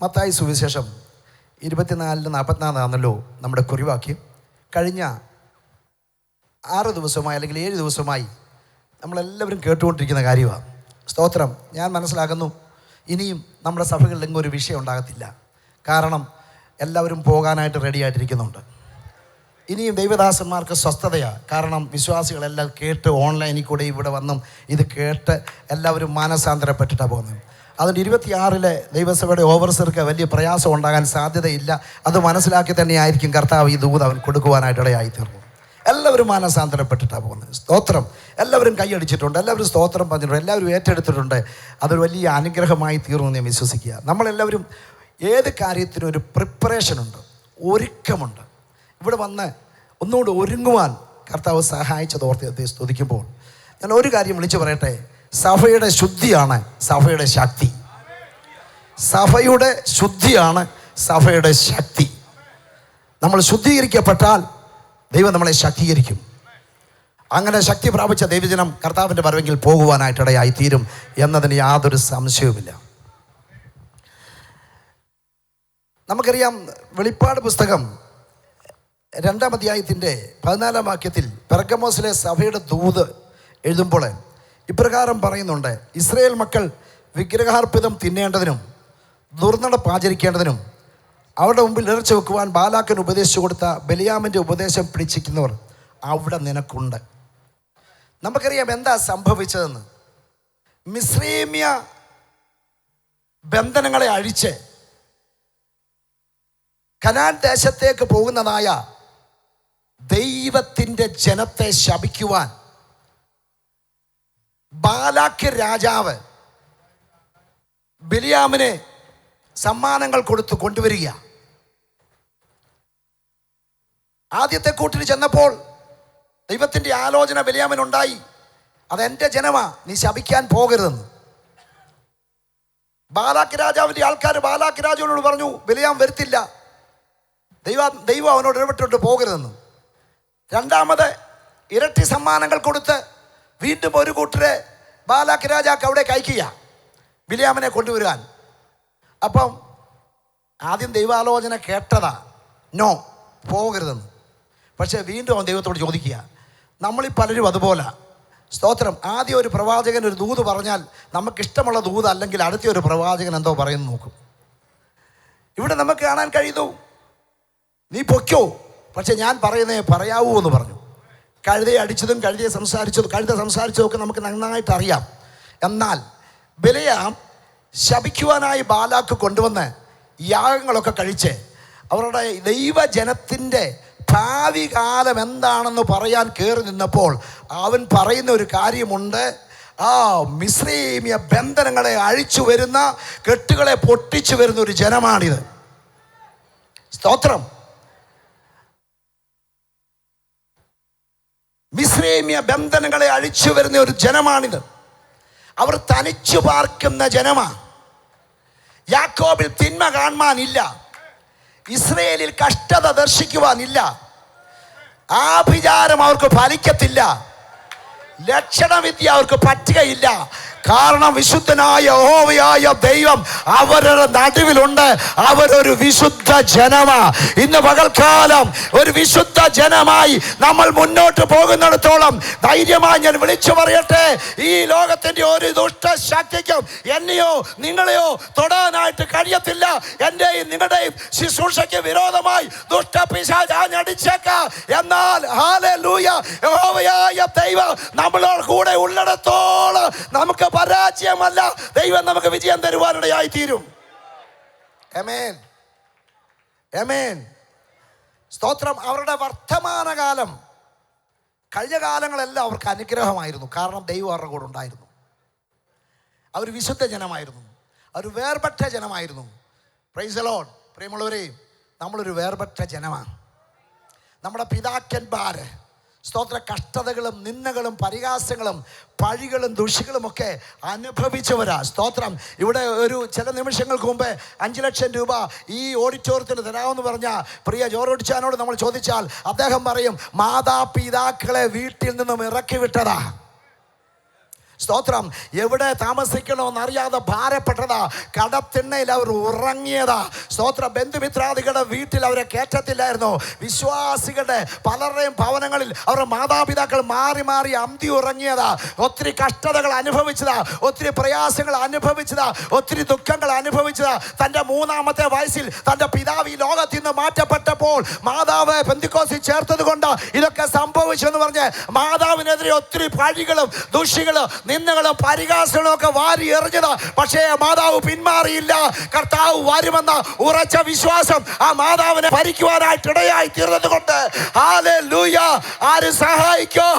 മത്തായി സുവിശേഷം 24:44 നമ്മുടെ കുറിവാക്യം. കഴിഞ്ഞ 6 ദിവസമായി അല്ലെങ്കിൽ 7 ദിവസമായി നമ്മളെല്ലാവരും കേട്ടുകൊണ്ടിരിക്കുന്ന കാര്യമാണ്. സ്തോത്രം. ഞാൻ മനസ്സിലാക്കുന്നു ഇനിയും നമ്മുടെ സഭകളിലെങ്ങും ഒരു വിഷയം ഉണ്ടാകത്തില്ല. കാരണം എല്ലാവരും പോകാനായിട്ട് റെഡി ആയിട്ടിരിക്കുന്നുണ്ട്. ഇനിയും ദൈവദാസന്മാർക്ക് സ്വസ്ഥതയാണ്. കാരണം വിശ്വാസികളെല്ലാം കേട്ട് ഓൺലൈനിൽ കൂടെ ഇവിടെ വന്നും ഇത് കേട്ട് എല്ലാവരും മാനസാന്തരപ്പെട്ടിട്ടാണ് പോകുന്നത്. അതുകൊണ്ട് 26 ദൈവസഭയുടെ ഓവർസർക്ക് വലിയ പ്രയാസം ഉണ്ടാകാൻ സാധ്യതയില്ല. അത് മനസ്സിലാക്കി തന്നെയായിരിക്കും കർത്താവ് ഈ ദൂത് അവൻ കൊടുക്കുവാനായിട്ട് ഇടയായിത്തീർന്നു. എല്ലാവരും മാനസാന്തരപ്പെട്ടിട്ടാണ് പോകുന്നത്. സ്തോത്രം. എല്ലാവരും കൈയടിച്ചിട്ടുണ്ട്, എല്ലാവരും സ്തോത്രം പറഞ്ഞിട്ടുണ്ട്, എല്ലാവരും ഏറ്റെടുത്തിട്ടുണ്ട്. അതൊരു വലിയ അനുഗ്രഹമായി തീർന്നു ഞാൻ വിശ്വസിക്കുക. നമ്മളെല്ലാവരും ഏത് കാര്യത്തിനും ഒരു പ്രിപ്പറേഷനുണ്ട്, ഒരുക്കമുണ്ട്. ഇവിടെ വന്ന് ഒന്നുകൂടി ഒരുങ്ങുവാൻ കർത്താവ് സഹായിച്ചതോർത്ത് സ്തുതിക്കുമ്പോൾ ഞാൻ ഒരു കാര്യം വിളിച്ചു പറയട്ടെ. സഭയുടെ ശുദ്ധിയാണ് സഭയുടെ ശക്തി. സഭയുടെ ശുദ്ധിയാണ് സഭയുടെ ശക്തി. നമ്മൾ ശുദ്ധീകരിക്കപ്പെട്ടാൽ ദൈവം നമ്മളെ ശക്തീകരിക്കും. അങ്ങനെ ശക്തി പ്രാപിച്ച ദൈവജനം കർത്താവിൻ്റെ വരവെങ്കിൽ പോകുവാനായിട്ടിടയായി തീരും എന്നതിന് യാതൊരു സംശയവുമില്ല. നമുക്കറിയാം, വെളിപ്പാട് പുസ്തകം 2-ാം അധ്യായത്തിൻ്റെ 14-ാം വാക്യത്തിൽ പെർഗമോസിലെ സഭയുടെ ദൂത് എഴുതുമ്പോൾ ഇപ്രകാരം പറയുന്നുണ്ട്: ഇസ്രായേൽ മക്കൾ വിഗ്രഹാർപ്പിതം തിന്നേണ്ടതിനും ദുർനടപ്പ് ആചരിക്കേണ്ടതിനും അവരുടെ മുമ്പിൽ ഇറച്ച വെക്കുവാൻ ബാലാക്കിന് ഉപദേശിച്ചു കൊടുത്ത ബലിയാമിൻ്റെ ഉപദേശം പിടിച്ചിരിക്കുന്നവർ അവിടെ നിനക്കുണ്ട്. നമുക്കറിയാം എന്താ സംഭവിച്ചതെന്ന്. മിസ്രൈമ്യ ബന്ധനങ്ങളെ അഴിച്ച് കനാൻ ദേശത്തേക്ക് പോകുന്നതായ ദൈവത്തിൻ്റെ ജനത്തെ ശപിക്കുവാൻ ബാലാക്ക് രാജാവ് ബലിയാമിനെ സമ്മാനങ്ങൾ കൊടുത്തു കൊണ്ടുവരിക. ആദ്യത്തെ കൂട്ടിൽ ചെന്നപ്പോൾ ദൈവത്തിൻ്റെ ആലോചന ബലിയാമിനുണ്ടായി. അതെൻ്റെ ജനമാ, നീ ശപിക്കാൻ പോകരുതെന്ന്. ബാലാക്ക് രാജാവിൻ്റെ ആൾക്കാർ ബാലാക്ക് രാജാവിനോട് പറഞ്ഞു, ബലിയാം വരുത്തില്ല, ദൈവം അവനോട് ഇടപെട്ടിട്ട് പോകരുതെന്ന്. രണ്ടാമത് ഇരട്ടി സമ്മാനങ്ങൾ കൊടുത്ത് വീണ്ടും ഒരു കൂട്ടരെ ബാലാക്ക് രാജാക്ക് അവിടെ അയക്കുക ബിലിയാമിനെ കൊണ്ടുവരാൻ. അപ്പം ആദ്യം ദൈവാലോചന കേട്ടതാ, നോ പോകരുതെന്ന്. പക്ഷേ വീണ്ടും അവൻ ദൈവത്തോട് ചോദിക്കുക. നമ്മളീ പലരും അതുപോലെ. സ്തോത്രം. ആദ്യം ഒരു പ്രവാചകൻ ഒരു ദൂത് പറഞ്ഞാൽ നമുക്കിഷ്ടമുള്ള ദൂത് അല്ലെങ്കിൽ അടുത്ത ഒരു പ്രവാചകൻ എന്തോ പറയുന്നു നോക്കും. ഇവിടെ നമുക്ക് കാണാൻ കഴിയുന്നു, നീ പൊയ്ക്കോ, പക്ഷെ ഞാൻ പറയുന്നേ പറയാവൂ എന്ന് പറഞ്ഞു. കഴുതയെ അടിച്ചതും കഴുത സംസാരിച്ചതും ഒക്കെ നമുക്ക് നന്നായിട്ട് അറിയാം. എന്നാൽ ബലിയാം ശപിക്കുവാനായി ബാലാക്ക് കൊണ്ടുവന്ന് യാഗങ്ങളൊക്കെ കഴിച്ച് അവരുടെ ദൈവജനത്തിൻ്റെ ഭാവി കാലം എന്താണെന്ന് പറയാൻ കയറി നിന്നപ്പോൾ അവൻ പറയുന്ന ഒരു കാര്യമുണ്ട്. മിസ്രൈമ്യ ബന്ധനങ്ങളെ അഴിച്ചു വരുന്ന, കെട്ടുകളെ പൊട്ടിച്ചു വരുന്ന ഒരു ജനമാണിത്. സ്തോത്രം. മിസ്രൈമ്യ ബന്ധനങ്ങളെ അഴിച്ചു വരുന്ന ഒരു ജനമാണിത്. അവർ തനിച്ചു പാർക്കുന്ന ജനമാണ്. യാക്കോബിൽ തിന്മ കാണുവാനില്ല, ഇസ്രയേലിൽ കഷ്ടത ദർശിക്കുവാനില്ല, ആഭിചാരം അവർക്ക് ഫലിക്കത്തില്ല, ലക്ഷണവിദ്യ അവർക്ക് പറ്റുകയില്ല. കാരണം വിശുദ്ധനായ യഹോവയായ ദൈവം അവരുടെ നടുവിലുണ്ട്. അവരൊരു വിശുദ്ധ ജനമാ. ഇന്ന് പകൽക്കാലം ഒരു വിശുദ്ധ ജനമായി നമ്മൾ മുന്നോട്ട് പോകുന്നിടത്തോളം ധൈര്യമായി ഞാൻ വിളിച്ചു പറയട്ടെ, ഈ ലോകത്തിൻ്റെ ഒരു ദുഷ്ടശക്തിക്കും എന്നെയോ നിങ്ങളെയോ തൊടാനായിട്ട് കഴിയത്തില്ല. എൻ്റെയും നിങ്ങളുടെയും ശുശ്രൂഷയ്ക്ക് വിരോധമായി ദുഷ്ടപിശാച് ആഞ്ഞടിച്ചേക്കാം. എന്നാൽ ഹല്ലേലൂയ, യഹോവയായ ദൈവം നമ്മളോട് കൂടെ ഉള്ളിടത്തോളം നമുക്ക് പരാജയമല്ല, ദൈവം നമുക്ക് വിജയം തരുവാനിടയായി തീരും. ആമേൻ, ആമേൻ. സ്തോത്രം. അവരുടെ വർത്തമാനകാലം, കഴിഞ്ഞ കാലങ്ങളെല്ലാം അവർക്ക് അനുഗ്രഹമായിരുന്നു. കാരണം ദൈവം അവരുടെ കൂടെ ഉണ്ടായിരുന്നു. അവർ വിശുദ്ധ ജനമായിരുന്നു, അവർ വേർപെട്ട ജനമായിരുന്നു. Praise the lord. പ്രിയമുള്ളവരെ, നമ്മളൊരു വേർപെട്ട ജനമാണ്. നമ്മുടെ പിതാക്കന്മാർ സ്തോത്ര കഷ്ടതകളും നിന്ദകളും പരിഹാസങ്ങളും പഴികളും ദുഷികളുമൊക്കെ അനുഭവിച്ചവരാ. സ്തോത്രം. ഇവിടെ ഒരു ചില നിമിഷങ്ങൾക്ക് മുമ്പ് 5 ലക്ഷം രൂപ ഈ ഓഡിറ്റോറിയത്തിന് തരാമെന്ന് പറഞ്ഞ പ്രിയ ജോറോഡിച്ചാനോട് നമ്മൾ ചോദിച്ചാൽ അദ്ദേഹം പറയും, മാതാപിതാക്കളെ വീട്ടിൽ നിന്നും ഇറക്കി വിട്ടതാ. സ്തോത്രം. എവിടെ താമസിക്കണമെന്നറിയാതെ ഭാരപ്പെട്ടതാ. കടത്തിണ്ണയിൽ അവർ ഉറങ്ങിയതാ. സ്തോത്രം. ബന്ധുമിത്രാദികളുടെ വീട്ടിൽ അവരെ കയറ്റത്തില്ലായിരുന്നു. വിശ്വാസികളുടെ പലരുടെയും ഭവനങ്ങളിൽ അവരുടെ മാതാപിതാക്കൾ മാറി മാറി അന്തി ഉറങ്ങിയതാ. ഒത്തിരി കഷ്ടതകൾ അനുഭവിച്ചതാ, ഒത്തിരി പ്രയാസങ്ങൾ അനുഭവിച്ചതാ, ഒത്തിരി ദുഃഖങ്ങൾ അനുഭവിച്ചതാ. തൻ്റെ 3-ാമത്തെ വയസ്സിൽ തൻ്റെ പിതാവ് ഈ ലോകത്തിൽ നിന്ന് മാറ്റപ്പെട്ടപ്പോൾ മാതാവ് പെന്തിക്കോസിൽ ചേർത്തത് കൊണ്ട് ഇതൊക്കെ സംഭവിച്ചു എന്ന് പറഞ്ഞ് മാതാവിനെതിരെ ഒത്തിരി പഴികളും ദുഷികളും നിന്ദകളും പരിഹാസങ്ങളും ഒക്കെ വാരി എറിഞ്ഞത്. പക്ഷേ മാതാവ് പിന്മാറിയില്ല. കർത്താവ് വരുമെന്ന ഉറച്ച വിശ്വാസം ആ മാതാവിനെ ഭരിക്കുവാനായിട്ടിടയായി തീർന്നത് കൊണ്ട് ഹല്ലേലൂയ. ആര് സഹായിക്കോ,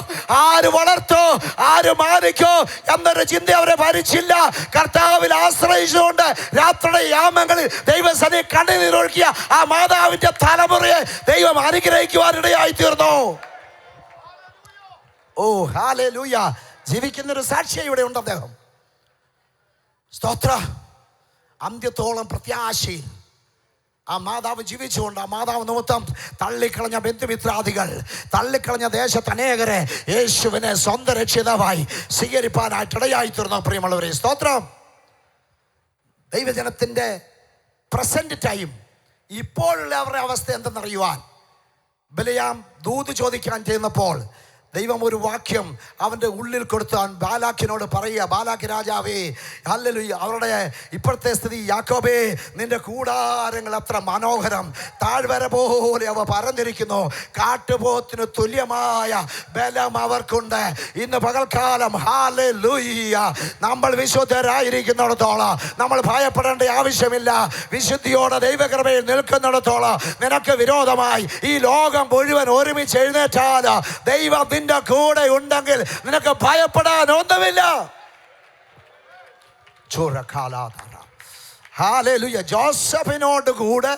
ആര് വളർത്തോ, ആര് മാനിക്കോ എന്നൊരു ചിന്ത അവരെ ഭരിച്ചില്ല. കർത്താവിൽ ആശ്രയിച്ചുകൊണ്ട് രാത്രിയുടെ യാമങ്ങളിൽ ദൈവസന്നിധി കണ്ണുനീരൊഴുക്കിയ ആ മാതാവിന്റെ തലമുറയെ ദൈവം അനുഗ്രഹിക്കുവാനിടയായി തീർന്നു. ഓ ഹല്ലേലൂയ. ജീവിക്കുന്നൊരു സാക്ഷിയെ ഇവിടെ ഉണ്ട് അദ്ദേഹം. സ്തോത്ര. അന്ത്യത്തോളം പ്രത്യാശയിൽ ആ മാതാവ് ജീവിച്ചുകൊണ്ട് ആ മാതാവ് നിമിത്തം തള്ളിക്കളഞ്ഞ ബന്ധുമിത്രാദികൾ, തള്ളിക്കളഞ്ഞ ദേശത്ത് അനേകരെ യേശുവിനെ സ്വന്തം രക്ഷിതാവായി സ്വീകരിപ്പാനായിട്ടിടയായി തീർന്നു. പ്രിയമുള്ളവരെ, സ്തോത്രം. ദൈവജനത്തിൻ്റെ പ്രസന്റ് ടൈം, ഇപ്പോഴുള്ള അവരുടെ അവസ്ഥ എന്തെന്നറിയുവാൻ ബിലെയാം ദൂത് ചോദിക്കാൻ ചെയ്യുന്നപ്പോൾ ദൈവം ഒരു വാക്യം അവൻ്റെ ഉള്ളിൽ കൊടുത്താൻ ബാലാക്കിനോട് പറയുക, ബാലാക്ക് രാജാവേ, ഹല്ലേലൂയ, അവരുടെ ഇപ്പോഴത്തെ സ്ഥിതി, യാക്കോബേ, നിന്റെ കൂടാരങ്ങൾ അത്ര മനോഹരം, താഴ്വര പോലെ അവ പരന്നിരിക്കുന്നു, കാട്ടുപോത്തിന് തുല്യമായ ബലം അവർക്കുണ്ട്. ഇന്ന് പകൽക്കാലം ഹല്ലേലൂയ നമ്മൾ വിശുദ്ധരായിരിക്കുന്നിടത്തോളം നമ്മൾ ഭയപ്പെടേണ്ട ആവശ്യമില്ല. വിശുദ്ധിയോടെ ദൈവകൃപയിൽ നിൽക്കുന്നിടത്തോളം നിനക്ക് വിരോധമായി ഈ ലോകം മുഴുവൻ ഒരുമിച്ച് എഴുന്നേറ്റാൽ ദൈവം നിന്റെ കൂടെ ഉണ്ടെങ്കിൽ നിനക്ക് ഭയപ്പെടാൻ ഒന്നുമില്ല. ഹല്ലേലൂയ. ജോസഫിനോട് കൂടെ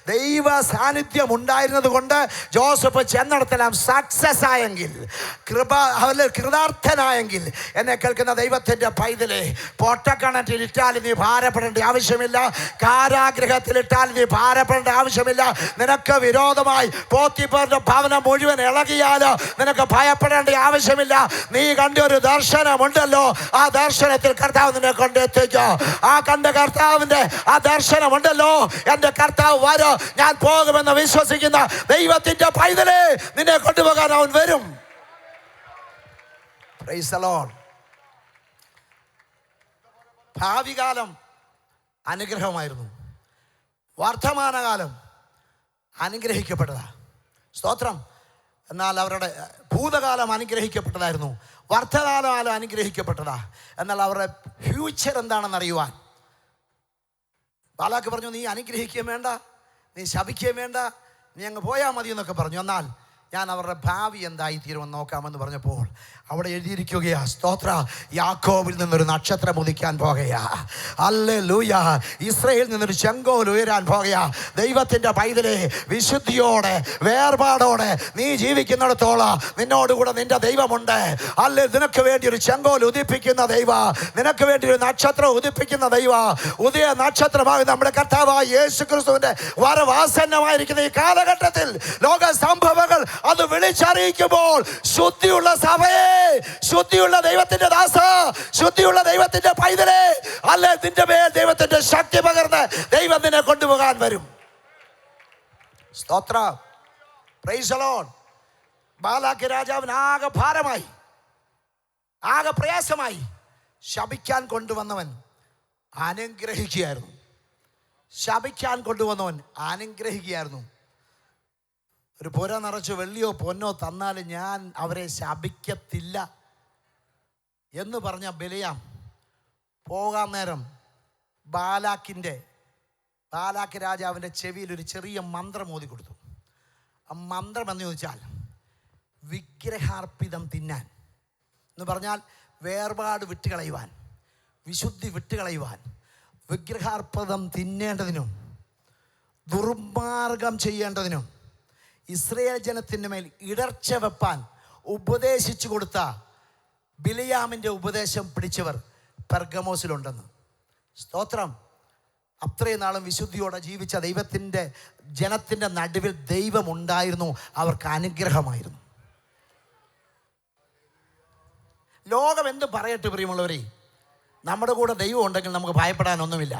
ദൈവ സാന്നിധ്യം ഉണ്ടായിരുന്നത് കൊണ്ട് ജോസഫ് ചെന്നിടത്തെല്ലാം സക്സസ് ആയെങ്കിൽ, കൃതാർത്ഥനായെങ്കിൽ, എന്നെ കേൾക്കുന്ന ദൈവത്തിൻ്റെ പൈതലെ, പൊട്ടക്കണറ്റിലിട്ടാൽ നീ ഭാരപ്പെടേണ്ട ആവശ്യമില്ല. കാരാഗ്രഹത്തിലിട്ടാൽ നീ ഭാരപ്പെടേണ്ട ആവശ്യമില്ല. നിനക്ക് വിരോധമായി പോത്തിഫറിന്റെ ഭവനം മുഴുവൻ ഇളകിയാലോ നിനക്ക് ഭയപ്പെടേണ്ട ആവശ്യമില്ല. നീ കണ്ടൊരു ദർശനമുണ്ടല്ലോ, ആ ദർശനത്തിൽ കർത്താവ് നിന്നെ കൊണ്ടെത്തിക്കോ. ആ കണ്ട കർത്താവിൻ്റെ ആ ദർശനമുണ്ടല്ലോ, എൻ്റെ കർത്താവ് വരോ, ഞാൻ പോകുമെന്ന് വിശ്വസിക്കുന്ന ദൈവത്തിൻ്റെ പൈതലെ, നിന്നെ കൊണ്ടുപോകാൻ അവൻ വരും. Praise the lord. ഭാവികാലം അനുഗ്രഹമായിരുന്നു, വർത്തമാനകാലം അനുഗ്രഹിക്കപ്പെട്ടതാ. സ്തോത്രം. എന്നാൽ അവരുടെ ഭൂതകാലം അനുഗ്രഹിക്കപ്പെട്ടതായിരുന്നു, വർത്തമാനകാലം അനുഗ്രഹിക്കപ്പെട്ടതാ. എന്നാൽ അവരുടെ ഫ്യൂച്ചർ എന്താണെന്ന് അറിയുവാൻ ബാലാക്ക് പറഞ്ഞു, നീ അനുഗ്രഹിക്കുകയും വേണ്ട, നീ ശപിക്കുകയും വേണ്ട, നീ അങ്ങ് പോയാൽ മതി എന്നൊക്കെ പറഞ്ഞു. എന്നാൽ ഞാൻ അവരുടെ ഭാവി എന്തായിത്തീരുമെന്ന് നോക്കാമെന്ന് പറഞ്ഞപ്പോൾ അവിടെ എഴുതിയിരിക്കുകയാ, സ്തോത്ര, യാക്കോബിൽ നിന്നൊരു നക്ഷത്രം ഉദിക്കാൻ പോകുകയാ. ഹല്ലേലൂയ. ഇസ്രായേലിൽ നിന്നൊരു ചെങ്കോൽ ഉയരാൻ പോകുകയാ. ദൈവത്തിൻ്റെ പൈതലെ, വിശുദ്ധിയോടെ വേർപാടോടെ നീ ജീവിക്കുന്നിടത്തോളം നിന്നോടുകൂടെ നിന്റെ ദൈവമുണ്ട്. അല്ലേ, നിനക്ക് വേണ്ടി ഒരു ചെങ്കോൽ ഉദിപ്പിക്കുന്ന ദൈവ, നിനക്ക് വേണ്ടി ഒരു നക്ഷത്രം ഉദിപ്പിക്കുന്ന ദൈവ, ഉദയ നക്ഷത്രമായി നമ്മുടെ കർത്താവായ യേശു ക്രിസ്തുവിന്റെ വരവാസന്നമായിരിക്കുന്ന ഈ കാലഘട്ടത്തിൽ ലോക സംഭവങ്ങൾ അത് വിളിച്ചറിയിക്കുമ്പോൾ ശുദ്ധിയുള്ള സഭയെ, ശുദ്ധിയുള്ള ദൈവത്തിന്റെ ദാസ, ശുദ്ധിയുള്ള ദൈവത്തിന്റെ പൈതലെ, അല്ലെ, നിന്റെ മേൽ ദൈവത്തിന്റെ ശക്തി പകർന്ന് ദൈവം നിന്നെ കൊണ്ടുപോകാൻ വരും. സ്തോത്രം. Price the Lord. ബാലാക്ക് രാജാവിന് ആകെ ഭാരമായി, ആകെ പ്രയാസമായി. ശപിക്കാൻ കൊണ്ടുവന്നവൻ അനുഗ്രഹിക്കുകയായിരുന്നു. ശപിക്കാൻ കൊണ്ടുവന്നവൻ അനുഗ്രഹിക്കുകയായിരുന്നു. ഒരു പുര നിറച്ച് വെള്ളിയോ പൊന്നോ തന്നാലും ഞാൻ അവരെ ശപിക്കത്തില്ല എന്ന് പറഞ്ഞ ബിലെയാം പോകാൻ നേരം ബാലാക്ക് രാജാവിൻ്റെ ചെവിയിൽ ഒരു ചെറിയ മന്ത്രം ഓതി കൊടുത്തു. ആ മന്ത്രം എന്ന് ചോദിച്ചാൽ വിഗ്രഹാർപ്പിതം തിന്നാൻ എന്ന് പറഞ്ഞാൽ വേർപാട് വിട്ടുകളയുവാൻ, വിശുദ്ധി വിട്ടുകളയുവാൻ, വിഗ്രഹാർപ്പിതം തിന്നേണ്ടതിനും ദുർമാർഗം ചെയ്യേണ്ടതിനും ഇസ്രായേൽ ജനത്തിൻ്റെ മേൽ ഇടർച്ച വെപ്പാൻ ഉപദേശിച്ചു കൊടുത്ത ബിലെയാമിൻ്റെ ഉപദേശം പിടിച്ചവർ പെർഗമോസിലുണ്ടെന്ന്. സ്തോത്രം. അത്രയും നാളും വിശുദ്ധിയോടെ ജീവിച്ച ദൈവത്തിൻ്റെ ജനത്തിൻ്റെ നടുവിൽ ദൈവമുണ്ടായിരുന്നു, അവർക്ക് അനുഗ്രഹമായിരുന്നു. ലോകം എന്ത് പറയട്ടെ പ്രിയമുള്ളവരെ, നമ്മുടെ കൂടെ ദൈവം ഉണ്ടെങ്കിൽ നമുക്ക് ഭയപ്പെടാനൊന്നുമില്ല.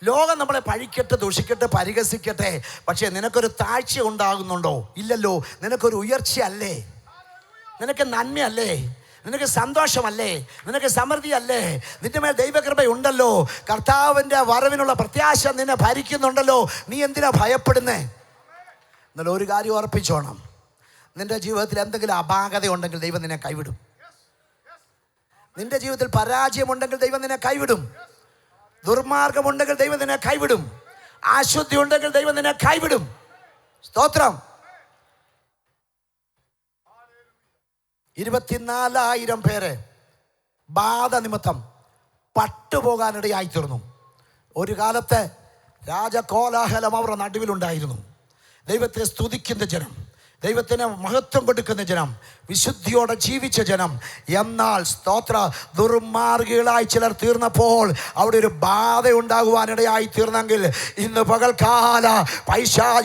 ലോകം നമ്മളെ പഴിക്കട്ടെ, ദുഷിക്കട്ടെ, പരിഹസിക്കട്ടെ, പക്ഷേ നിനക്കൊരു താഴ്ച ഉണ്ടാകുന്നുണ്ടോ? ഇല്ലല്ലോ. നിനക്കൊരു ഉയർച്ചയല്ലേ? നിനക്ക് നന്മയല്ലേ? നിനക്ക് സന്തോഷമല്ലേ? നിനക്ക് സമൃദ്ധിയല്ലേ? നിന്റെ മേൽ ദൈവകൃപയുണ്ടല്ലോ. കർത്താവിൻ്റെ വരവിനുള്ള പ്രത്യാശ നിന്നെ ഭരിക്കുന്നുണ്ടല്ലോ. നീ എന്തിനാ ഭയപ്പെടുന്നേ? എന്നാൽ ഒരു കാര്യം ഉറപ്പിച്ചോണം, നിന്റെ ജീവിതത്തിൽ എന്തെങ്കിലും അപാകത ഉണ്ടെങ്കിൽ ദൈവം നിന്നെ കൈവിടും. നിന്റെ ജീവിതത്തിൽ പരാജയമുണ്ടെങ്കിൽ ദൈവം നിന്നെ കൈവിടും. ദുർമാർഗമുണ്ടെങ്കിൽ ദൈവം നിന്നെ കൈവിടും. അശുദ്ധി ഉണ്ടെങ്കിൽ ദൈവം നിന്നെ കൈവിടും. സ്തോത്രം. 24,000 പേര് ബാധ നിമിത്തം പട്ടുപോകാനിടയായി തീർന്നു. ഒരു കാലത്ത് രാജകോലാഹലം അവരുടെ നടുവിലുണ്ടായിരുന്നു. ദൈവത്തെ സ്തുതിക്കുന്ന ജനം, ദൈവത്തിന് മഹത്വം കൊടുക്കുന്ന ജനം, വിശുദ്ധിയോടെ ജീവിച്ച ജനം. എന്നാൽ സ്തോത്ര, ദുർമാർഗികളായി ചിലർ തീർന്നപ്പോൾ അവിടെ ഒരു ബാധ ഉണ്ടാകുവാനിടയായി തീർന്നെങ്കിൽ ഇന്ന് പകൽക്കാല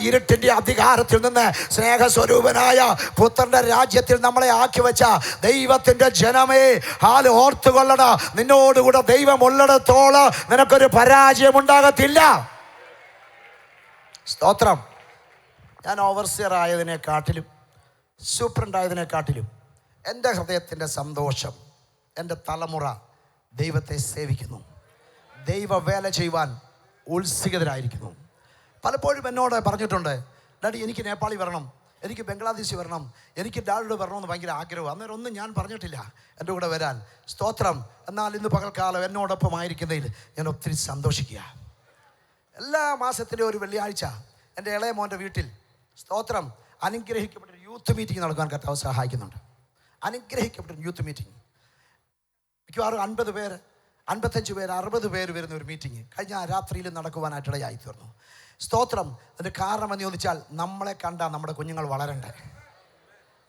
ഇരുട്ടിൻ്റെ അധികാരത്തിൽ നിന്ന് സ്നേഹസ്വരൂപനായ പുത്രന്റെ രാജ്യത്തിൽ നമ്മളെ ആക്കി വെച്ച ദൈവത്തിൻ്റെ ജനമേ, ഓർത്തുകൊള്ളണ, നിന്നോടുകൂടെ ദൈവം ഉള്ളിടത്തോളം നിനക്കൊരു പരാജയം ഉണ്ടാകത്തില്ല. സ്തോത്രം. ഞാൻ ഓവർസിയർ ആയതിനെക്കാട്ടിലും സൂപ്രണ്ടായതിനെക്കാട്ടിലും എൻ്റെ ഹൃദയത്തിൻ്റെ സന്തോഷം, എൻ്റെ തലമുറ ദൈവത്തെ സേവിക്കുന്നു, ദൈവ വേല ചെയ്യുവാൻ ഉത്സുകരായിരിക്കുന്നു. പലപ്പോഴും എന്നോട് പറഞ്ഞിട്ടുണ്ട്, ഡാഡി എനിക്ക് നേപ്പാളി വരണം, എനിക്ക് ബംഗ്ലാദേശ് വരണം, എനിക്ക് ഡാഡിയോട് വരണമെന്ന് ഭയങ്കര ആഗ്രഹം. അന്നേരം ഒന്നും ഞാൻ പറഞ്ഞിട്ടില്ല എൻ്റെ കൂടെ വരാൻ. സ്തോത്രം. എന്നാൽ ഇന്ന് പകൽക്കാലം എന്നോടൊപ്പം ആയിരിക്കുന്നതിൽ ഞാൻ ഒത്തിരി സന്തോഷിക്കുക. എല്ലാ മാസത്തിലും ഒരു വെള്ളിയാഴ്ച എൻ്റെ ഇളയ മോൻ്റെ വീട്ടിൽ സ്തോത്രം അനുഗ്രഹിക്കപ്പെട്ട യൂത്ത് മീറ്റിംഗ് നടക്കാൻ കർത്താവ് സഹായിക്കുന്നുണ്ട്. അനുഗ്രഹിക്കപ്പെട്ട യൂത്ത് മീറ്റിംഗ്. മിക്കവാറും 50 പേര്, 55 പേര്, 60 പേര് വരുന്ന ഒരു മീറ്റിംഗ് കഴിഞ്ഞ രാത്രിയിൽ നടക്കുവാനായിട്ടിടയായി തീർന്നു. സ്തോത്രം. അതിൻ്റെ കാരണം എന്ന് ചോദിച്ചാൽ, നമ്മളെ കണ്ടാൽ നമ്മുടെ കുഞ്ഞുങ്ങൾ വളരണ്ടേ.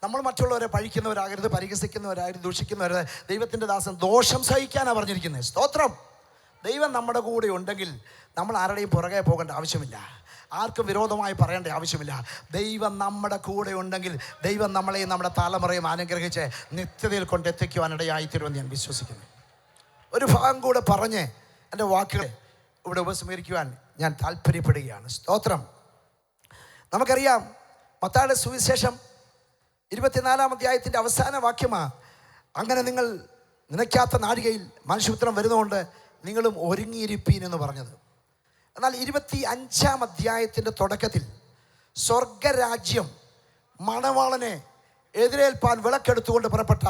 നമ്മൾ മറ്റുള്ളവരെ പഴിക്കുന്നവരാകരുത്, പരിഹസിക്കുന്നവരാകരുത്, ദൂഷിക്കുന്നവരാകരുത്. ദൈവത്തിൻ്റെ ദാസൻ ദോഷം സഹിക്കാനാണ് പറഞ്ഞിരിക്കുന്നത്. സ്തോത്രം. ദൈവം നമ്മുടെ കൂടെ ഉണ്ടെങ്കിൽ നമ്മൾ ആരുടെയും പുറകെ പോകേണ്ട ആവശ്യമില്ല, ആർക്കും വിരോധമായി പറയേണ്ട ആവശ്യമില്ല. ദൈവം നമ്മുടെ കൂടെ ഉണ്ടെങ്കിൽ ദൈവം നമ്മളെയും നമ്മുടെ തലമുറയും അനുഗ്രഹിച്ച് നിത്യതയിൽ കൊണ്ടെത്തിക്കുവാനിടയായി തീരുമെന്ന് ഞാൻ വിശ്വസിക്കുന്നു. ഒരു ഭാഗം കൂടെ പറഞ്ഞ് എൻ്റെ വാക്കുകളെ ഇവിടെ ഉപസംഹരിക്കുവാൻ ഞാൻ താല്പര്യപ്പെടുകയാണ്. സ്തോത്രം. നമുക്കറിയാം, മത്തായിയുടെ സുവിശേഷം 24-ാം അധ്യായത്തിൻ്റെ അവസാന വാക്യമാണ്, അങ്ങനെ നിങ്ങൾ നനയ്ക്കാത്ത നാഴികയിൽ മനുഷ്യപുത്രൻ വരുന്നതുകൊണ്ട് നിങ്ങളും ഒരുങ്ങിയിരിപ്പീൻ എന്ന് പറഞ്ഞത്. എന്നാൽ 25-ാം അധ്യായത്തിൻ്റെ തുടക്കത്തിൽ സ്വർഗരാജ്യം മണവാളനെ എതിരേൽപ്പാൻ വിളക്കെടുത്തുകൊണ്ട് പുറപ്പെട്ട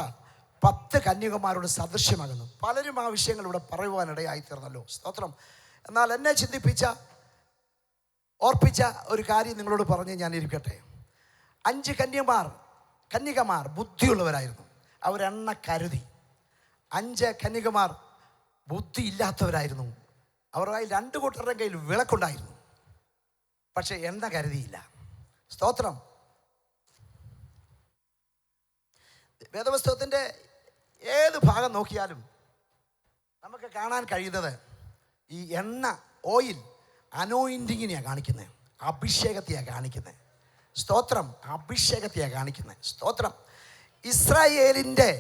10 കന്യകമാരോട് സദൃശ്യമാകുന്നു. പലരും ആ വിഷയങ്ങൾ ഇവിടെ പറയുവാനിടയായി തീർന്നല്ലോ. സ്തോത്രം. എന്നാൽ എന്നെ ഓർപ്പിച്ച ഒരു കാര്യം നിങ്ങളോട് പറഞ്ഞ് ഞാൻ ഇരിക്കട്ടെ. 5 കന്യകമാർ ബുദ്ധിയുള്ളവരായിരുന്നു, അവരെണ്ണ കരുതി. 5 കന്യകമാർ ബുദ്ധി ഇല്ലാത്തവരായിരുന്നു. അവരുടെ കയ്യിൽ 2 കൂട്ടരുടെ കയ്യിൽ വിളക്കുണ്ടായിരുന്നു, പക്ഷെ എണ്ണ കരുതിയില്ല. സ്തോത്രം. വേദപുസ്തകത്തിൻ്റെ ഏത് ഭാഗം നോക്കിയാലും നമുക്ക് കാണാൻ കഴിയുന്നത് ഈ എണ്ണ, ഓയിൽ, അനോയിൻറ്റിങ്ങിനെയാണ് കാണിക്കുന്നത്, അഭിഷേകത്തെയാണ് കാണിക്കുന്നത്. സ്തോത്രം. അഭിഷേകത്തെയാണ് കാണിക്കുന്നത്. സ്തോത്രം. ഇസ്രായേലിൻ്റെ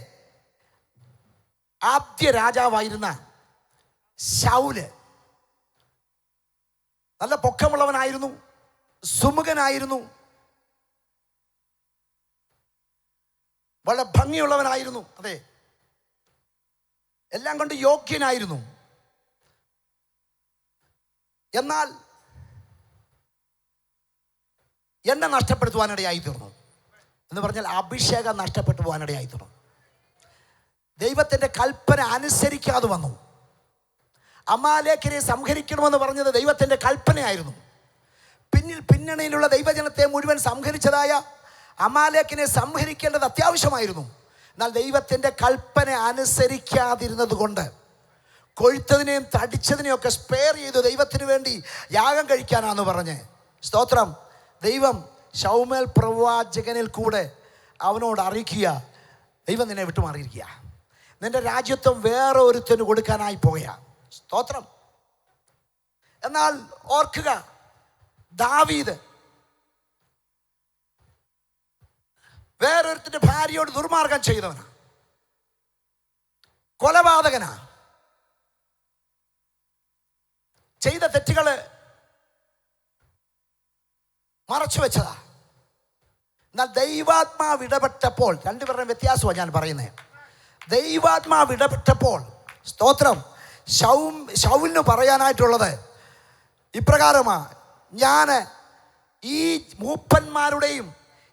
ആദ്യ രാജാവായിരുന്ന ശൗല് നല്ല പൊക്കമുള്ളവനായിരുന്നു, സുമുഖനായിരുന്നു, വളരെ ഭംഗിയുള്ളവനായിരുന്നു. അതെ, എല്ലാം കൊണ്ട് യോഗ്യനായിരുന്നു. എന്നാൽ എന്നെ നഷ്ടപ്പെടുത്തുവാനിടയായി തീർന്നു. എന്ന് പറഞ്ഞാൽ അഭിഷേകം നഷ്ടപ്പെട്ടു പോകാനിടയായി തീർന്നു. ദൈവത്തിൻ്റെ കൽപ്പന അനുസരിക്കാതെ വന്നു. അമാലേഖരെ സംഹരിക്കണമെന്ന് പറഞ്ഞത് ദൈവത്തിൻ്റെ കൽപ്പനയായിരുന്നു. പിന്നണിയിലുള്ള ദൈവജനത്തെ മുഴുവൻ സംഹരിച്ചതായ അമാലേഖിനെ സംഹരിക്കേണ്ടത് അത്യാവശ്യമായിരുന്നു. എന്നാൽ ദൈവത്തിൻ്റെ കൽപ്പന അനുസരിക്കാതിരുന്നത് കൊണ്ട് കൊഴുത്തതിനെയും തടിച്ചതിനെയും ഒക്കെ സ്പെയർ ചെയ്തു ദൈവത്തിന് വേണ്ടി യാഗം കഴിക്കാനാന്ന് പറഞ്ഞ്. സ്തോത്രം. ദൈവം ശൗമേൽ പ്രവാചകനിൽ കൂടെ അവനോട് അറിയിക്കുക, ദൈവം നിന്നെ വിട്ടുമാറിയിരിക്കുക, നിന്റെ രാജ്യത്വം വേറെ ഒരുത്തിന് കൊടുക്കാനായി പോകുക. സ്തോത്രം. എന്നാൽ ഓർക്കുക, ദാവീദ് വേറൊരുത്തിന്റെ ഭാര്യയോട് ദുർമാർഗം ചെയ്തവനാണ്. കൊലപാതകനാ, ചെയ്ത തെറ്റുകള് മറച്ചു വെച്ചതാ. എന്നാൽ ദൈവാത്മാവ് ഇടപെട്ടപ്പോൾ, രണ്ടുപേരുടെ വ്യത്യാസമാണ് ഞാൻ പറയുന്നത്. ദൈവാത്മാവ് ഇടപെട്ടപ്പോൾ, സ്തോത്രം, ശൗലിന് പറയാനായിട്ടുള്ളത് ഇപ്രകാരമാ: ഞാൻ ഈ മൂപ്പന്മാരുടെയും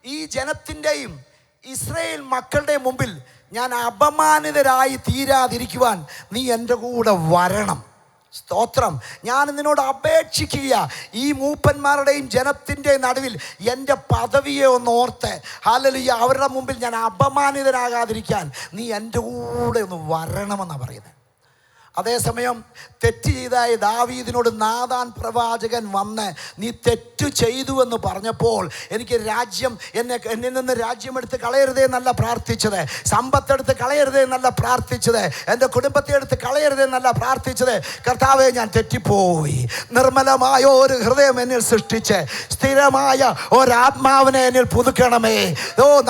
ഈ ജനത്തിൻ്റെയും ഇസ്രായേൽ മക്കളുടെ മുമ്പിൽ ഞാൻ അപമാനിതരായി തീരാതിരിക്കുവാൻ നീ എൻ്റെ കൂടെ വരണം. സ്തോത്രം, ഞാൻ നിന്നോട് അപേക്ഷിക്കുക, ഈ മൂപ്പന്മാരുടെയും ജനത്തിൻ്റെയും നടുവിൽ എൻ്റെ പദവിയെ ഒന്ന് ഓർത്ത്, ഹല്ലേലൂയ, അവരുടെ മുമ്പിൽ ഞാൻ അപമാനിതരാകാതിരിക്കാൻ നീ എൻ്റെ കൂടെ ഒന്ന് വരണമെന്നാണ് പറയുന്നത്. അതേസമയം തെറ്റ് ചെയ്തായി ദാവീദിനോട് നാഥാൻ പ്രവാചകൻ വന്ന് നീ തെറ്റ് ചെയ്തു എന്ന് പറഞ്ഞപ്പോൾ, എനിക്ക് രാജ്യം എന്നിൽ നിന്ന് രാജ്യമെടുത്ത് കളയരുതേ എന്നല്ല പ്രാർത്ഥിച്ചത്, സമ്പത്തെടുത്ത് കളയരുതേ എന്നല്ല പ്രാർത്ഥിച്ചത്, എൻ്റെ കുടുംബത്തെ എടുത്ത് കളയരുതേ എന്നല്ല പ്രാർത്ഥിച്ചത്. കർത്താവെ, ഞാൻ തെറ്റിപ്പോയി. നിർമ്മലമായ ഒരു ഹൃദയം എന്നിൽ സൃഷ്ടിച്ച് സ്ഥിരമായ ഒരാത്മാവിനെ എന്നിൽ പുതുക്കണമേ.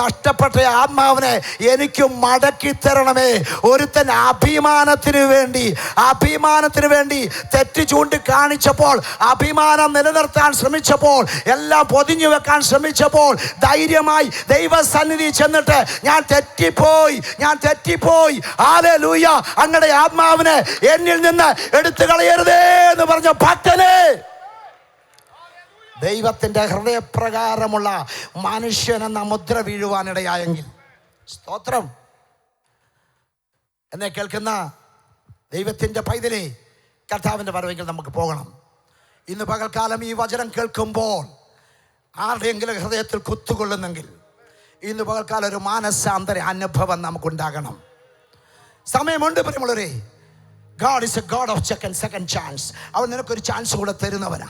നഷ്ടപ്പെട്ട ആത്മാവിനെ എനിക്ക് മടക്കി തരണമേ. ഒരുത്തൻ അഭിമാനത്തിന് വേണ്ടി തെറ്റ് ചൂണ്ടിക്കാണിച്ചപ്പോൾ, അഭിമാനം നിലനിർത്താൻ ശ്രമിച്ചപ്പോൾ, എല്ലാം പൊതിഞ്ഞു വെക്കാൻ ശ്രമിച്ചപ്പോൾ, ധൈര്യമായി ദൈവസന്നിധി ചെന്നിട്ട് ഞാൻ തെറ്റിപ്പോയി, ഹല്ലേലൂയ, അങ്ങയുടെ ആത്മാവിനെ എന്നിൽ നിന്ന് എടുത്തു കളയരുതേ എന്ന് പറഞ്ഞ ഭക്തനെ, ദൈവത്തിൻ്റെ ഹൃദയപ്രകാരമുള്ള മനുഷ്യൻ എന്ന മുദ്ര വീഴുവാനിടയായെങ്കിൽ, സ്തോത്രം, എന്നെ കേൾക്കുന്ന ദൈവത്തിൻ്റെ പൈതലേ, കർത്താവിൻ്റെ വരവെങ്കിൽ നമുക്ക് പോകണം. ഇന്ന് പകൽക്കാലം ഈ വചനം കേൾക്കുമ്പോൾ ആരുടെയെങ്കിലും ഹൃദയത്തിൽ കുത്തുകൊള്ളുന്നെങ്കിൽ ഇന്ന് പകൽക്കാലം ഒരു മാനസാന്തര അനുഭവം നമുക്കുണ്ടാകണം. സമയമുണ്ട് പ്രിയമുള്ളവരെ. God is a God of second chance. അവൻ നിനക്കൊരു ചാൻസ് കൂടെ തരുന്നവനാ.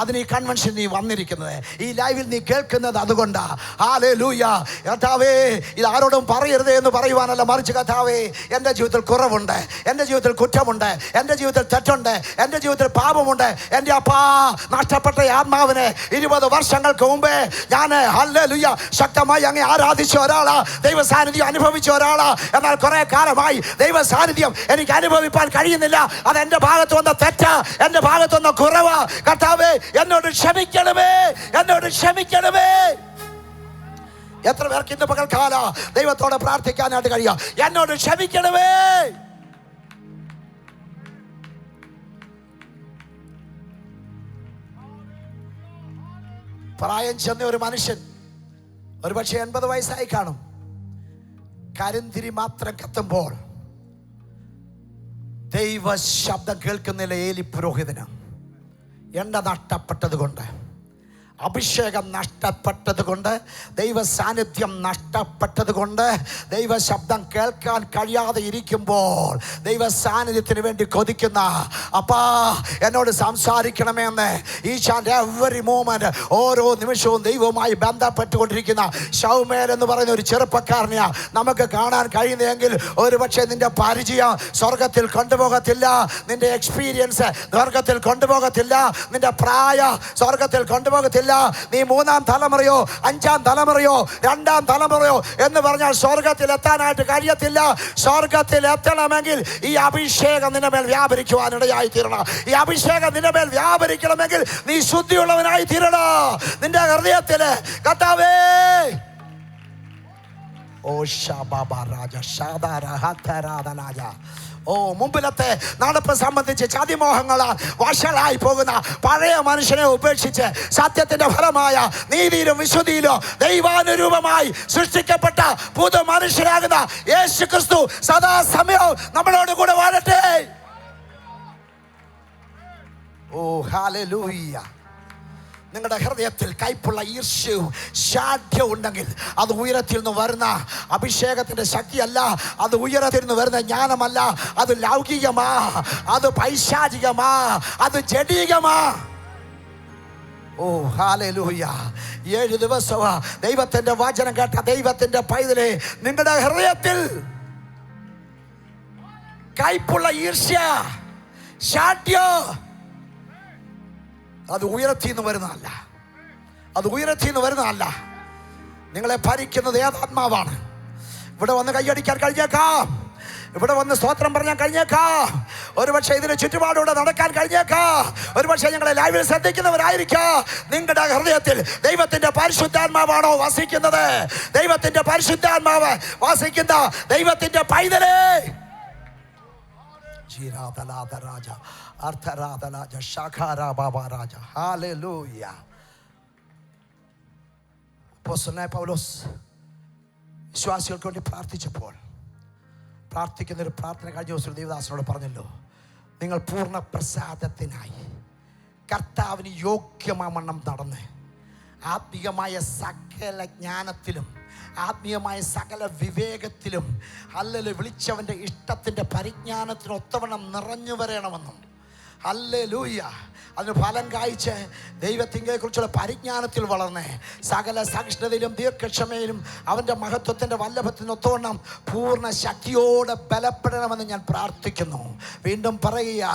അതിന് ഈ കൺവെൻഷൻ നീ വന്നിരിക്കുന്നത്, ഈ ലൈവിൽ നീ കേൾക്കുന്നത് അതുകൊണ്ടാ. ഹല്ലേലൂയ. കർത്താവേ, ഇത് ആരോടും പറയരുതേ എന്ന് പറയുവാനല്ല, മറിച്ച് കർത്താവേ, എൻ്റെ ജീവിതത്തിൽ കുറവുണ്ട്, എൻ്റെ ജീവിതത്തിൽ കുറ്റമുണ്ട്, എൻ്റെ ജീവിതത്തിൽ തെറ്റുണ്ട്, എൻ്റെ ജീവിതത്തിൽ പാപമുണ്ട്. എൻ്റെ അപ്പാ, നഷ്ടപ്പെട്ട ആത്മാവിനെ 20 വർഷങ്ങൾക്ക് മുമ്പേ ഞാൻ ഹല്ലേലൂയ ശക്തമായി അങ്ങ് ആരാധിച്ച ഒരാളാ, ദൈവ സാന്നിധ്യം അനുഭവിച്ച ഒരാളാ. എന്നാൽ കുറെ കാലമായി ദൈവ സാന്നിധ്യം എനിക്ക് അനുഭവിപ്പാൻ കഴിയുന്നില്ല. അത് എൻ്റെ ഭാഗത്ത് വന്ന തെറ്റാ, എൻ്റെ ഭാഗത്ത് വന്ന കുറവാ. കർത്താവേ, എന്നോട് ക്ഷമിക്കണമേ. എത്ര പേർക്ക് ഇന്ന് പകൽക്കാല ദൈവത്തോട് പ്രാർത്ഥിക്കാനായിട്ട് കഴിയുക? എന്നോട് ക്ഷമിക്കണമേ. പ്രായം ചെന്ന ഒരു മനുഷ്യൻ, ഒരുപക്ഷെ 80 വയസ്സായി കാണും, കരിന്തിരി മാത്രം കത്തുമ്പോൾ ദൈവ ശബ്ദം കേൾക്കുന്നില്ല. ഏലി പുരോഹിതന് എണ്ണ നഷ്ടപ്പെട്ടത് കൊണ്ട്, അഭിഷേകം നഷ്ടപ്പെട്ടത് കൊണ്ട്, ദൈവ സാന്നിധ്യം നഷ്ടപ്പെട്ടത് കൊണ്ട്, ദൈവ ശബ്ദം കേൾക്കാൻ കഴിയാതെ ഇരിക്കുമ്പോൾ ദൈവ സാന്നിധ്യത്തിന് വേണ്ടി കൊതിക്കുന്ന അപ്പാ എന്നോട് സംസാരിക്കണമേ എന്ന് ഈച്ച് ആൻഡ് എവറി മൂമെന്റ് ഓരോ നിമിഷവും ദൈവവുമായി ബന്ധപ്പെട്ടുകൊണ്ടിരിക്കുന്ന ശൗമേൽ എന്ന് പറയുന്ന ഒരു ചെറുപ്പക്കാരനെയാ നമുക്ക് കാണാൻ കഴിയുന്നതെങ്കിൽ ഒരുപക്ഷെ നിന്റെ പരിചയം സ്വർഗത്തിൽ കൊണ്ടുപോകത്തില്ല, നിന്റെ എക്സ്പീരിയൻസ് സ്വർഗത്തിൽ കൊണ്ടുപോകത്തില്ല, നിന്റെ പ്രായ സ്വർഗത്തിൽ കൊണ്ടുപോകത്തില്ല. നീ 3-ാം തലമുറയോ 5-ാം തലമുറയോ 2-ാം തലമുറയോ എന്ന് പറഞ്ഞാൽ സ്വർഗത്തിൽ എത്താനായിട്ട് കഴിയത്തില്ല. സ്വർഗത്തിൽ എത്തണമെങ്കിൽ ഈ അഭിഷേകം നിന്റെ മേൽ വ്യാപരിക്കുവാനിടയായി തീരണം. ഈ അഭിഷേകം നിന്റെ മേൽ വ്യാപരിക്കണമെങ്കിൽ നീ ശുദ്ധിയുള്ളവനായി തീരണം. നിന്റെ ഹൃദയത്തില് കർത്താവേ, ഓ ശബബ രാജ ശാദാര ഹതരാദനായ, ഓ മുമ്പിലത്തെ നടപ്പ് സംബന്ധിച്ച് ചതിമോഹങ്ങളാൽ വഷളായി പോകുന്ന പഴയ മനുഷ്യനെ ഉപേക്ഷിച്ച് സത്യത്തിന്റെ ഫലമായ നീതിയിലും വിശുദ്ധിയിലും ദൈവാനുരൂപമായി സൃഷ്ടിക്കപ്പെട്ട പുതു മനുഷ്യരാകുന്ന യേശു ക്രിസ്തു സദാസമയവും നമ്മളോട് കൂടെ വാഴട്ടെ. ഓ ഹല്ലേലൂയ. നിങ്ങളുടെ ഹൃദയത്തിൽ കയ്പുള്ള ഈർഷ്യവും ശാഠ്യവും ഉണ്ടെങ്കിൽ അത് ഉയരത്തിൽ നിന്ന് വരുന്ന അഭിഷേകത്തിന്റെ ശക്തിയല്ല, അത് ഉയരത്തിൽ നിന്ന് വരുന്ന ജ്ഞാനമല്ല, അത് ലൗകികമാ, അത് പൈശാചികമാ, അത് ജഡീകമാ. ഓ ഹല്ലേലൂയ. 7 ദിവസമാ ദൈവത്തിന്റെ വചനം കേട്ട ദൈവത്തിന്റെ പൈതലേ, നിങ്ങളുടെ ഹൃദയത്തിൽ കയ്പുള്ള ഈർഷ്യ, ശാഠ്യം, അത് ഉയരത്തിൽ നിന്ന് വരുന്നതല്ല. നിങ്ങളെ ഭരിക്കുന്നത് ഏതാത്മാവാണ്? ഇവിടെ വന്ന് കൈയടിക്കാൻ കഴിഞ്ഞേക്കാം. ഇവിടെ വന്ന് സ്തോത്രം പറഞ്ഞാൽ കഴിഞ്ഞേക്കാം. ഒരുപക്ഷെ ഇതിന് ചുറ്റുപാടൂടെ നടക്കാൻ കഴിഞ്ഞേക്കാം. ഒരുപക്ഷെ ഞങ്ങളെ ലൈവിൽ ശ്രദ്ധിക്കുന്നവരായിരിക്കാം. നിങ്ങളുടെ ഹൃദയത്തിൽ ദൈവത്തിന്റെ പരിശുദ്ധാത്മാവാണോ വസിക്കുന്നത്? ദൈവത്തിന്റെ പരിശുദ്ധാത്മാവ് വസിക്കുന്ന ദൈവത്തിന്റെ പൈതലേ, അപ്പോസ്തലനായ പൗലോസ് വിശ്വാസികൾക്ക് വേണ്ടി പ്രാർത്ഥിച്ചപ്പോൾ പ്രാർത്ഥിക്കുന്നൊരു പ്രാർത്ഥന കഴിഞ്ഞ ദിവസം ദേവദാസനോട് പറഞ്ഞല്ലോ, നിങ്ങൾ പൂർണ്ണ പ്രസാദത്തിനായി കർത്താവിന് യോഗ്യമാവണ്ണം നടന്ന് ആത്മീയമായ സകല ജ്ഞാനത്തിലും ആത്മീയമായ സകല വിവേകത്തിലും ഹല്ലേലൂയ വിളിച്ചവൻ്റെ ഇഷ്ടത്തിൻ്റെ പരിജ്ഞാനത്തിന് ഒത്തവണ്ണം നിറഞ്ഞു വരണമെന്നും, ഹല്ലേലൂയ അതിന് ഫലം കായ്ച്ച് ദൈവത്തിനെക്കുറിച്ചുള്ള പരിജ്ഞാനത്തിൽ വളർന്ന് സകല സഹിഷ്ണുതയിലും ദീർഘക്ഷമയിലും അവൻ്റെ മഹത്വത്തിൻ്റെ വല്ലഭത്തിനൊത്തവണ്ണം പൂർണ്ണ ശക്തിയോടെ ബലപ്പെടണമെന്ന് ഞാൻ പ്രാർത്ഥിക്കുന്നു. വീണ്ടും പറയുക,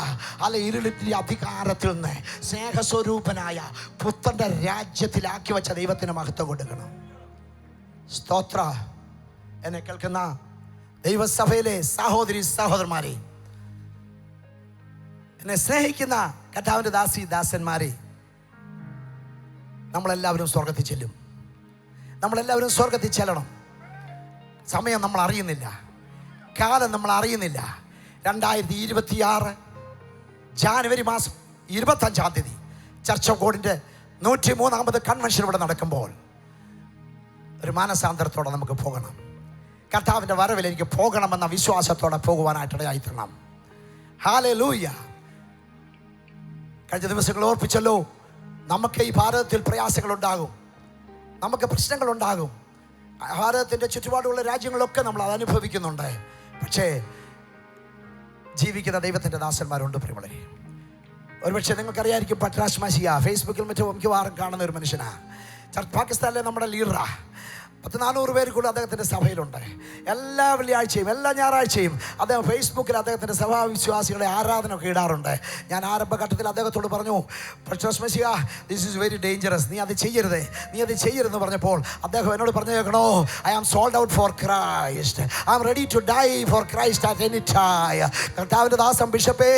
അല്ല ഇരുളിൻ്റെ അധികാരത്തിൽ നിന്ന് സ്നേഹസ്വരൂപനായ പുത്രൻ്റെ രാജ്യത്തിലാക്കി വെച്ച ദൈവത്തിന് മഹത്വം കൊടുക്കണം. സ്തോത്ര. എന്നെ കേൾക്കുന്ന ദൈവസഭയിലെ സഹോദരി സഹോദരന്മാരെ, എന്നെ സ്നേഹിക്കുന്ന കർത്താവിൻ്റെ ദാസന്മാരെ, നമ്മളെല്ലാവരും സ്വർഗത്തിൽ ചെല്ലും. നമ്മളെല്ലാവരും സ്വർഗത്തിൽ ചെല്ലണം. സമയം നമ്മൾ അറിയുന്നില്ല, കാലം നമ്മൾ അറിയുന്നില്ല. 2026 ജാനുവരി മാസം 25-ാം തീയതി ചർച്ച് ഓഫ് ഗോഡിൻ്റെ 103ാമത് കൺവെൻഷൻ ഇവിടെ നടക്കുമ്പോൾ ഒരു മാനസാന്തരത്തോടെ നമുക്ക് പോകണം. കർത്താവിൻ്റെ വരവിൽ എനിക്ക് പോകണമെന്ന വിശ്വാസത്തോടെ പോകുവാനായിട്ടിടയായി തീരണം. ഹല്ലേലൂയ. കഴിഞ്ഞ ദിവസങ്ങൾ ഓർപ്പിച്ചല്ലോ, നമുക്ക് ഈ ഭാരതത്തിൽ പ്രയാസങ്ങളുണ്ടാകും, നമുക്ക് പ്രശ്നങ്ങളുണ്ടാകും. ഭാരതത്തിൻ്റെ ചുറ്റുപാടുള്ള രാജ്യങ്ങളൊക്കെ നമ്മൾ അത് അനുഭവിക്കുന്നുണ്ട്. പക്ഷേ ജീവിക്കുന്ന ദൈവത്തിൻ്റെ ദാസന്മാരുണ്ട് പ്രിയമുള്ളവരെ. ഒരുപക്ഷെ നിങ്ങൾക്കറിയായിരിക്കും, പട്രാസ് മസിയ ഫേസ്ബുക്കിൽ മറ്റും മിക്കവാറും കാണുന്ന ഒരു മനുഷ്യനാണ്. പാകിസ്ഥാനിലെ നമ്മുടെ ലീഡറാ. 400 പേര് കൂടെ അദ്ദേഹത്തിൻ്റെ സഭയിലുണ്ട്. എല്ലാ വെള്ളിയാഴ്ചയും എല്ലാ ഞായറാഴ്ചയും അദ്ദേഹം ഫേസ്ബുക്കിൽ അദ്ദേഹത്തിൻ്റെ സഭാവിശ്വാസികളെ ആരാധനയൊക്കെ ഇടാറുണ്ട്. ഞാൻ ആരംഭഘട്ടത്തിൽ അദ്ദേഹത്തോട് പറഞ്ഞു, പട്രാസ് മസിയ, ദിസ് ഈസ് വെരി ഡേഞ്ചറസ്, നീ അത് ചെയ്യരുതെന്ന് പറഞ്ഞപ്പോൾ അദ്ദേഹം എന്നോട് പറഞ്ഞു കേൾക്കണോ, I am sold out for Christ, I am ready to die for Christ at any time. കർത്താവിൻ്റെ ദാസൻ ബിഷപ്പേ,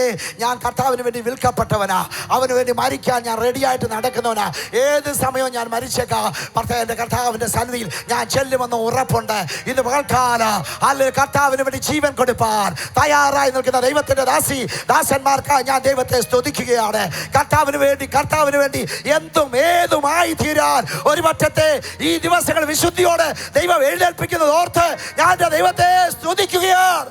ഞാൻ കർത്താവിന് വേണ്ടി വിൽക്കപ്പെട്ടവനാ, അവന് വേണ്ടി മരിക്കാൻ ഞാൻ റെഡിയായിട്ട് നടക്കുന്നവനാ. ഏത് സമയവും ഞാൻ മരിച്ചേക്കാം, എൻ്റെ കർത്താവിൻ്റെ സന്നിധിയിൽ ഞാൻ ചെല്ലുമെന്ന് ഉറപ്പുണ്ട്. ഇത് പകൽക്കാല അല്ലെങ്കിൽ കർത്താവിന് വേണ്ടി ജീവൻ കൊടുപ്പാൻ തയ്യാറായി നിൽക്കുന്ന ദൈവത്തിന്റെ ദാസന്മാർക്ക് ഞാൻ ദൈവത്തെ സ്തുതിക്കുകയാണ്. കർത്താവിന് വേണ്ടി എന്തും ഏതുമായി തീരാൻ ഒരു പക്ഷത്തെ ഈ ദിവസങ്ങൾ വിശുദ്ധിയോടെ ദൈവം എഴുന്നേൽപ്പിക്കുന്നത് ഓർത്ത് ഞാൻ ദൈവത്തെ സ്തുതിക്കുകയാണ്.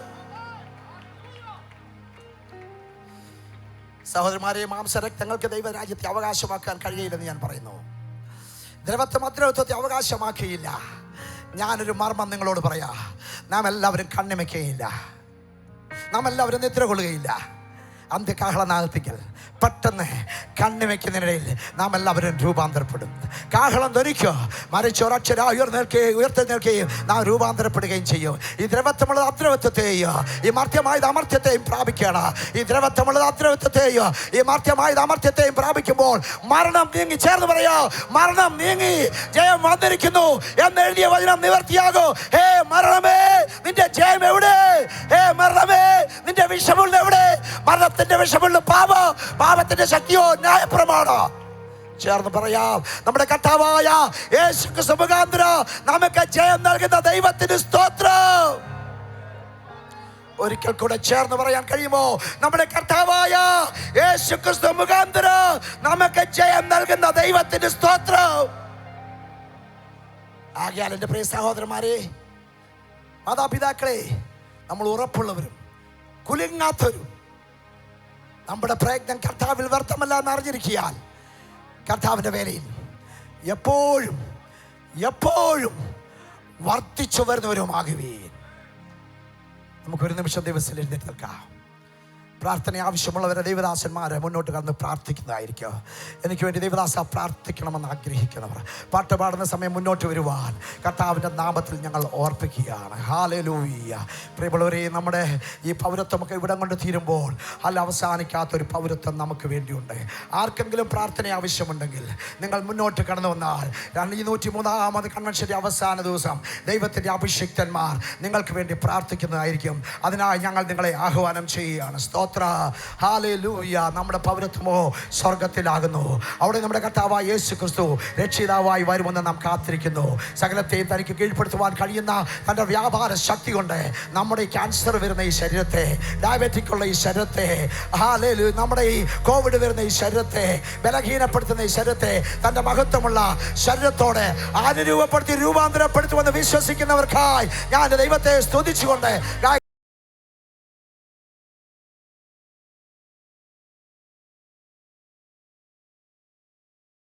സഹോദരന്മാരെ, മാംസരക്തങ്ങൾക്ക് ദൈവരാജ്യത്തെ അവകാശമാക്കാൻ കഴിയില്ലെന്ന് ഞാൻ പറയുന്നു. ദ്രവത്വത്തെ അവകാശമാക്കിയില്ല. ഞാനൊരു മർമ്മം നിങ്ങളോട് പറയാ, നാം എല്ലാവരും കണ്ണിമയ്ക്കുകയില്ല, നാം എല്ലാവരും നിദ്ര കൊള്ളുകയില്ല. അന്ത്യകാഹളനാദത്തിക്കൽ പെട്ടെന്ന് കണ്ണിമയ്ക്കുന്നതിനിടയിൽ നാം എല്ലാവരും രൂപാന്തരപ്പെടും. കാഹളം ധരിക്കുക, മരിച്ചൊരക്ഷര ഉയർത്തെഴുന്നേൽക്കുകയും നാം രൂപാന്തരപ്പെടുകയും ചെയ്യും. ഈ ദ്രവത്വമുള്ളത് അദ്രവത്വത്തെയും ഈ മർത്യമായത് അമർത്യത്തെയും പ്രാപിക്കണം. ഈ ദ്രവത്വമുള്ളത് അദ്രവത്വത്തെയും ഈ മർത്യമായത് അമർത്യത്തെയും പ്രാപിക്കുമ്പോൾ മരണം നീങ്ങി. ചേർന്ന് പറയാ, മരണം നീങ്ങി, ജയം വന്നിരിക്കുന്നു എന്നെഴുതിയ വചനം നിവർത്തിയാകൂ. ഹേ മരണമേ, നിന്റെ ജയം എവിടെ? ഹേ മരണമേ, നിന്റെ വിഷമുള്ള എവിടെ? മരണത്തിന്റെ വിഷമുള്ള പാപത്തിന്റെ ശക്തിയോ ന്യായപ്രമാണോ? ചേർന്ന് പറയാം, നമ്മുടെ കർത്താവായ യേശുക്രിസ്തു മുഖാന്തരം നമുക്ക് ജയം നൽകുന്ന ദൈവത്തിന് സ്തോത്രം. ഒരിക്കൽ കൂടെ ചേർന്ന് പറയാൻ കഴിയുമോ? നമ്മുടെ കർത്താവായ യേശുക്രിസ്തു മുഖാന്തരം നമുക്ക് ജയം നൽകുന്ന ദൈവത്തിന് സ്തോത്രം. ആകയാൽ എൻ്റെ പ്രിയ സഹോദരന്മാരെ, മാതാപിതാക്കളെ, നമ്മൾ ഉറപ്പുള്ളവരും കുലുങ്ങാത്തവരും നമ്മുടെ പ്രയത്നം കർത്താവിൽ വ്യർത്ഥമല്ല എന്ന് അറിഞ്ഞിരിക്കാൻ കർത്താവിൻ്റെ വേലയിൽ എപ്പോഴും വർദ്ധിച്ചു വരുന്നവരുമാകുവീൻ. നമുക്കൊരു നിമിഷം ദിവസത്തിൽ എഴുന്നേറ്റ് നിൽക്കാം. പ്രാർത്ഥന ആവശ്യമുള്ളവരെ ദൈവദാസന്മാരെ മുന്നോട്ട് കടന്ന് പ്രാർത്ഥിക്കുന്നതായിരിക്കും. എനിക്ക് വേണ്ടി ദൈവദാസ പ്രാർത്ഥിക്കണമെന്ന് ആഗ്രഹിക്കുന്നവർ പാട്ട് പാടുന്ന സമയം മുന്നോട്ട് വരുവാൻ കർത്താവിൻ്റെ നാമത്തിൽ ഞങ്ങൾ ഓർപ്പിക്കുകയാണ്. ഹല്ലേലൂയ. പ്രിയമുള്ളവരെ, നമ്മുടെ ഈ പൗരത്വമൊക്കെ ഇവിടം കൊണ്ട് തീരുമ്പോൾ അവസാനിക്കാത്തൊരു പൗരത്വം നമുക്ക് വേണ്ടിയുണ്ട്. ആർക്കെങ്കിലും പ്രാർത്ഥന ആവശ്യമുണ്ടെങ്കിൽ നിങ്ങൾ മുന്നോട്ട് കടന്നു വന്നാൽ 203-ാമത് കൺവെൻഷൻ്റെ അവസാന ദിവസം ദൈവത്തിൻ്റെ അഭിഷിക്തന്മാർ നിങ്ങൾക്ക് വേണ്ടി പ്രാർത്ഥിക്കുന്നതായിരിക്കും. അതിനായി ഞങ്ങൾ നിങ്ങളെ ആഹ്വാനം ചെയ്യുകയാണ്. സ്തോത്ര. ഹല്ലേലൂയ. നമ്മുടെ പൗരത്വമോ സ്വർഗത്തിലാകുന്നു. അവിടെ നമ്മുടെ കർത്താവായ യേശു ക്രിസ്തു രക്ഷിതാവായി വരുമെന്ന് നാം കാത്തിരിക്കുന്നു. സകലത്തെയും തനിക്ക് കീഴ്പ്പെടുത്തുവാൻ കഴിയുന്ന തൻ്റെ വ്യാപാര ശക്തി കൊണ്ട് നമ്മുടെ ക്യാൻസർ വരുന്ന ഈ ശരീരത്തെ, ഡയബറ്റിക് ഉള്ള ഈ ശരീരത്തെ, ഹല്ലേലൂയ, നമ്മുടെ ഈ കോവിഡ് വരുന്ന ഈ ശരീരത്തെ, ബലഹീനപ്പെടുത്തുന്ന ഈ ശരീരത്തെ തൻ്റെ മഹത്വമുള്ള ശരീരത്തോടെ അനുരൂപപ്പെടുത്തി രൂപാന്തരപ്പെടുത്തുമെന്ന് വിശ്വസിക്കുന്നവർക്കായി ഞാൻ ദൈവത്തെ സ്തുതിച്ചുകൊണ്ട്